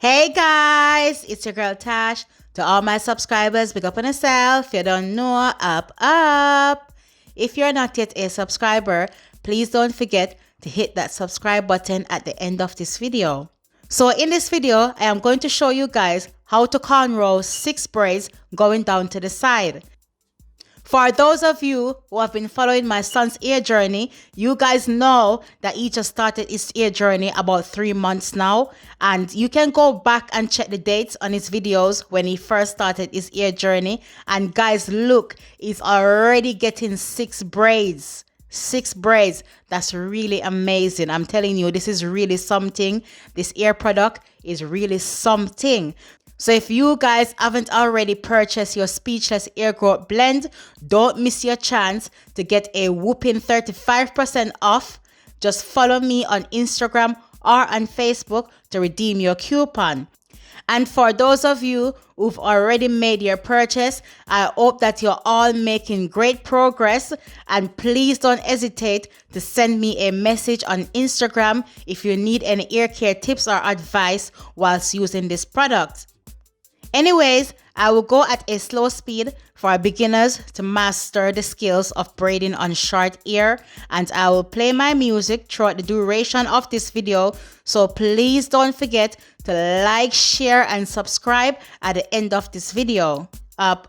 Hey guys, it's your girl Tash. To all my subscribers, big up on yourself. You don't know, up. If you're not yet a subscriber, please don't forget to hit that subscribe button at the end of this video. So in this video, I am going to show you guys how to cornrow 6 braids going down to the side. For those of you who have been following my son's ear journey, you guys know that he just started his ear journey about 3 months now. And you can go back and check the dates on his videos when he first started his ear journey. And guys, look, he's already getting 6 braids. 6 braids. That's really amazing. I'm telling you, this is really something. This ear product is really something. So if you guys haven't already purchased your Speechless Ear Growth Blend, don't miss your chance to get a whooping 35% off. Just follow me on Instagram or on Facebook to redeem your coupon. And for those of you who've already made your purchase, I hope that you're all making great progress. And please don't hesitate to send me a message on Instagram if you need any ear care tips or advice whilst using this product. Anyways, I will go at a slow speed for beginners to master the skills of braiding on short ear, and I will play my music throughout the duration of this video, so please don't forget to like, share and subscribe at the end of this video. Up.